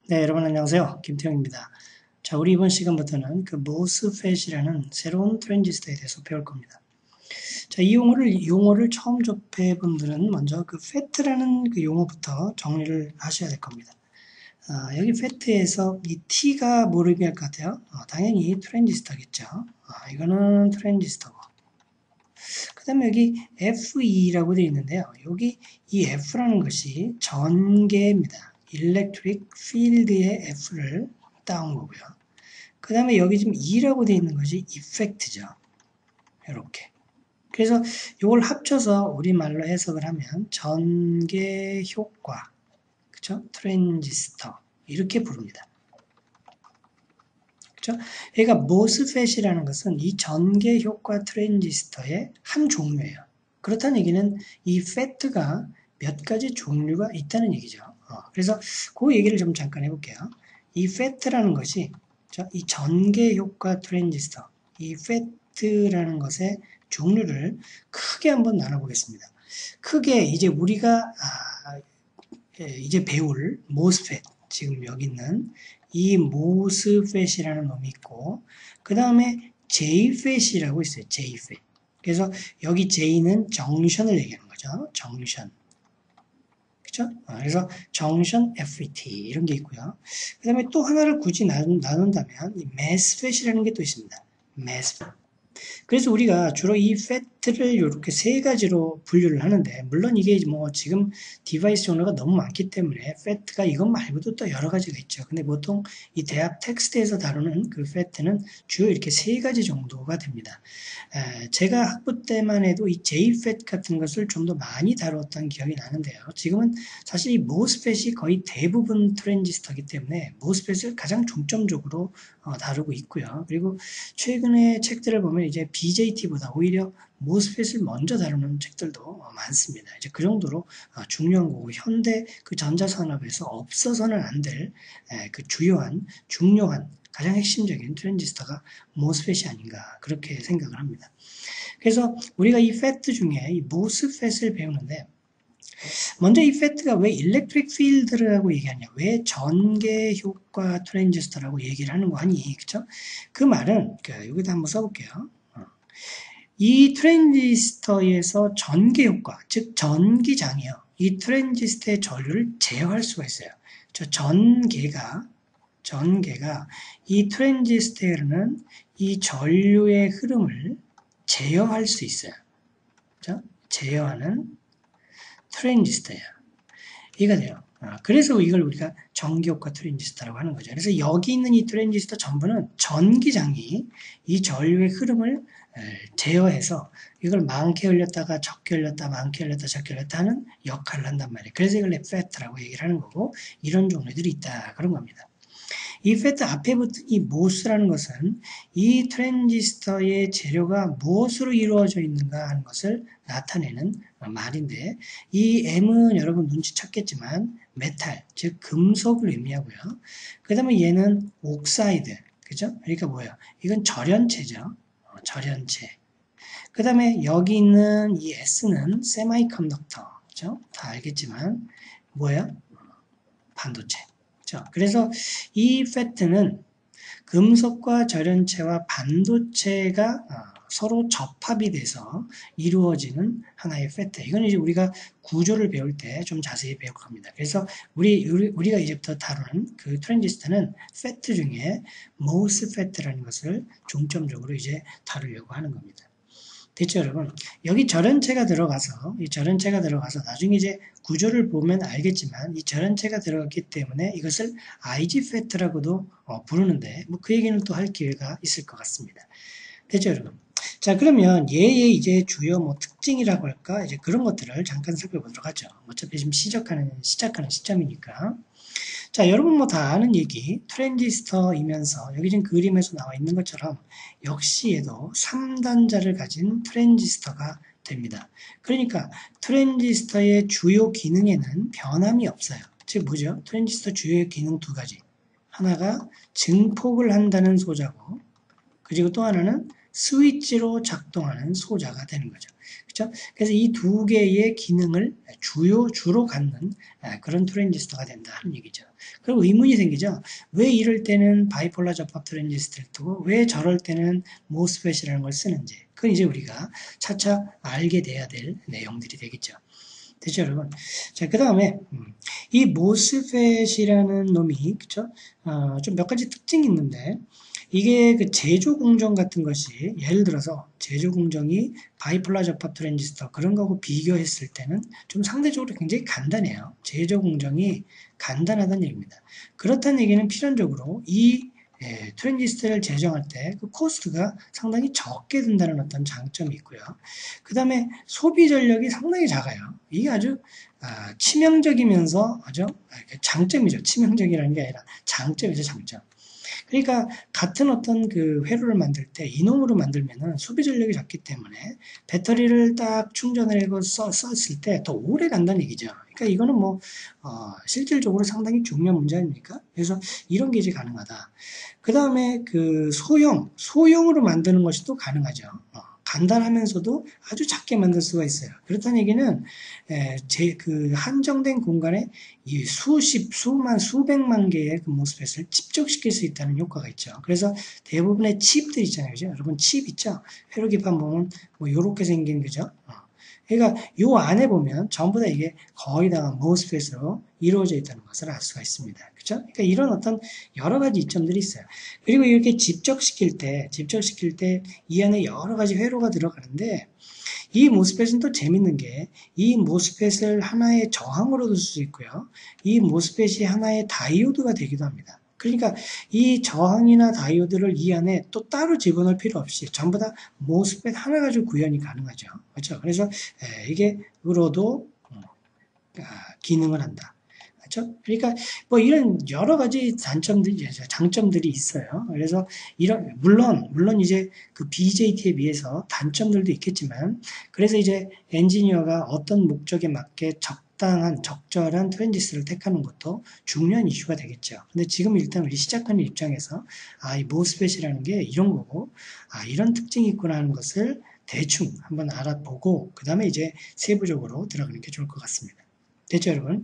네, 여러분 안녕하세요. 김태형입니다. 자, 우리 이번 시간부터는 그 모스펫이라는 새로운 트랜지스터에 대해서 배울 겁니다. 자, 이 용어를 처음 접해 분들은 먼저 그 FET라는 그 용어부터 정리를 하셔야 될 겁니다. 여기 FET에서 이 T가 뭘 의미할 것 같아요? 당연히 트랜지스터겠죠. 이거는 트랜지스터고. 그 다음에 여기 FE라고 되어 있는데요. 여기 이 F라는 것이 전개입니다. Electric Field의 F를 따온 거고요. 그 다음에 여기 지금 E라고 되어 있는 것이 Effect죠. 이렇게. 그래서 이걸 합쳐서 우리말로 해석을 하면 전개 효과, 그쵸? 트랜지스터 이렇게 부릅니다. 그쵸? 그러니까 모스펫이라는 것은 이 전개 효과 트랜지스터의 한 종류예요. 그렇다는 얘기는 이 FET가 몇 가지 종류가 있다는 얘기죠. 그래서 그 얘기를 좀 잠깐 해볼게요. 이 FET라는 것이 이 전개 효과 트랜지스터, 이 FET라는 것의 종류를 크게 한번 나눠보겠습니다. 크게 이제 우리가 이제 배울 모스펫, 지금 여기 있는 이 모스펫이라는 놈이 있고, 그 다음에 JFET이라고 있어요. JFET. 그래서 여기 J는 정션을 얘기하는 거죠. 정션. 그쵸? 그래서 정션 FET 이런 게 있고요. 그 다음에 또 하나를 굳이 나눈다면 이 MESFET이라는 게 또 있습니다. MESFET. 그래서 우리가 주로 이 FET를 이렇게 세 가지로 분류를 하는데, 물론 이게 뭐 지금 디바이스 종류가 너무 많기 때문에 FET가 이것 말고도 또 여러 가지가 있죠. 근데 보통 이 대학 텍스트에서 다루는 그 FET는 주로 이렇게 세 가지 정도가 됩니다. 제가 학부 때만 해도 이 JFET 같은 것을 좀 더 많이 다루었던 기억이 나는데요. 지금은 사실 이 모스펫이 거의 대부분 트랜지스터이기 때문에 모스펫을 가장 중점적으로 다루고 있고요. 그리고 최근에 책들을 보면 이제 BJT보다 오히려 모스펫을 먼저 다루는 책들도 많습니다. 이제 그 정도로 중요한 거고, 현대 그 전자산업에서 없어서는 안 될 그 주요한, 중요한, 가장 핵심적인 트랜지스터가 모스펫이 아닌가 그렇게 생각을 합니다. 그래서 우리가 이 FET 중에 이 모스펫을 배우는데, 먼저 이 FET가 왜 일렉트릭 필드라고 얘기하냐, 왜 전개 효과 트랜지스터라고 얘기를 하는 거 아니, 그쵸? 그 말은 여기다 한번 써볼게요. 이 트랜지스터에서 전개 효과, 즉 전기장이요, 이 트랜지스터의 전류를 제어할 수가 있어요. 저 전개가 이 트랜지스터에는 이 전류의 흐름을 제어할 수 있어요. 그렇죠? 제어하는 트랜지스터예요. 이해가 돼요. 그래서 이걸 우리가 전기효과 트랜지스터라고 하는 거죠. 그래서 여기 있는 이 트랜지스터 전부는 전기장이 이 전류의 흐름을 제어해서 이걸 많게 흘렸다가 적게 흘렸다, 많게 흘렸다, 적게 흘렸다 하는 역할을 한단 말이에요. 그래서 이걸 FET라고 얘기를 하는 거고, 이런 종류들이 있다 그런 겁니다. 이 FET 앞에 붙은 이 모스라는 것은 이 트랜지스터의 재료가 무엇으로 이루어져 있는가 하는 것을 나타내는 말인데, 이 M은 여러분 눈치챘겠지만 메탈, 즉 금속을 의미하고요. 그 다음에 얘는 옥사이드, 그죠? 그러니까 뭐예요? 이건 절연체죠. 절연체. 그 다음에 여기 있는 이 S는 세마이컨덕터, 그죠? 다 알겠지만 뭐예요? 반도체. 그래서 이 FET는 금속과 절연체와 반도체가 서로 접합이 돼서 이루어지는 하나의 FET. 이건 이제 우리가 구조를 배울 때 좀 자세히 배울 겁니다. 그래서 우리가 이제부터 다루는 그 트랜지스터는 FET 중에 MOSFET라는 것을 중점적으로 이제 다루려고 하는 겁니다. 됐죠, 여러분? 여기 절연체가 들어가서, 이 절연체가 들어가서 나중에 이제 구조를 보면 알겠지만, 이 절연체가 들어갔기 때문에 이것을 IGFET라고도 부르는데, 뭐 그 얘기는 또 할 기회가 있을 것 같습니다. 됐죠, 여러분? 자, 그러면 얘의 이제 주요 뭐 특징이라고 할까? 이제 그런 것들을 잠깐 살펴보도록 하죠. 어차피 지금 시작하는 시점이니까. 자, 여러분 뭐 다 아는 얘기, 트랜지스터이면서 여기 지금 그림에서 나와 있는 것처럼 역시 얘도 3단자를 가진 트랜지스터가 됩니다. 그러니까 트랜지스터의 주요 기능에는 변함이 없어요. 즉 뭐죠? 트랜지스터 주요 기능 두 가지. 하나가 증폭을 한다는 소자고, 그리고 또 하나는 스위치로 작동하는 소자가 되는 거죠. 그죠? 그래서 이 두 개의 기능을 주로 갖는 그런 트랜지스터가 된다 하는 얘기죠. 그리고 의문이 생기죠. 왜 이럴 때는 바이폴라 접합 트랜지스터를 뜨고 왜 저럴 때는 모스펫이라는 걸 쓰는지. 그건 이제 우리가 차차 알게 돼야 될 내용들이 되겠죠. 됐죠, 여러분? 자, 그 다음에, 이 모스펫이라는 놈이, 그쵸? 좀 몇 가지 특징이 있는데, 이게 그 제조 공정 같은 것이, 예를 들어서 제조 공정이 바이폴라 접합 트랜지스터, 그런 거하고 비교했을 때는 좀 상대적으로 굉장히 간단해요. 제조 공정이 간단하다는 얘기입니다. 그렇다는 얘기는 필연적으로 이 트랜지스터를 제정할 때 그 코스트가 상당히 적게 든다는 어떤 장점이 있고요. 그 다음에 소비 전력이 상당히 작아요. 이게 아주 치명적이면서 아주 장점이죠. 치명적이라는 게 아니라 장점이죠, 장점. 그러니까 같은 어떤 그 회로를 만들 때 이놈으로 만들면은 소비 전력이 작기 때문에 배터리를 딱 충전을 하고 썼을 때 더 오래 간다는 얘기죠. 그러니까 이거는 뭐 실질적으로 상당히 중요한 문제 아닙니까? 그래서 이런 게 이제 가능하다. 그 다음에 그 소형으로 만드는 것이 또 가능하죠. 간단하면서도 아주 작게 만들 수가 있어요. 그렇다는 얘기는 그 한정된 공간에 이 수백만 개의 그 모스펫을 집적시킬 수 있다는 효과가 있죠. 그래서 대부분의 칩들 있잖아요, 그죠? 여러분 칩 있죠? 회로 기판 보면 뭐 요렇게 생긴 거죠. 그러니까 요 안에 보면 전부 다 이게 거의 다 모스펫으로 이루어져 있다는 것을 알 수가 있습니다. 그죠? 그러니까 이런 어떤 여러 가지 이점들이 있어요. 그리고 이렇게 집적시킬 때 이 안에 여러 가지 회로가 들어가는데 이 모스펫은 또 재밌는 게 이 모스펫을 하나의 저항으로 둘 수 있고요. 이 모스펫이 하나의 다이오드가 되기도 합니다. 그러니까 이 저항이나 다이오드를 이 안에 또 따로 집어넣을 필요 없이 전부 다 모스펫 하나 가지고 구현이 가능하죠. 그렇죠? 그래서 이게 으로도 기능을 한다. 그렇죠? 그러니까 뭐 이런 여러 가지 장점들이 있어요. 그래서 물론 이제 그 BJT에 비해서 단점들도 있겠지만, 그래서 이제 엔지니어가 어떤 목적에 맞게 적절한 트랜지스터를 택하는 것도 중요한 이슈가 되겠죠. 근데 지금 일단 우리 시작하는 입장에서 이 모스펫이라는 게 이런 거고, 이런 특징이 있구나 하는 것을 대충 한번 알아보고 그 다음에 이제 세부적으로 들어가는 게 좋을 것 같습니다. 됐죠, 여러분?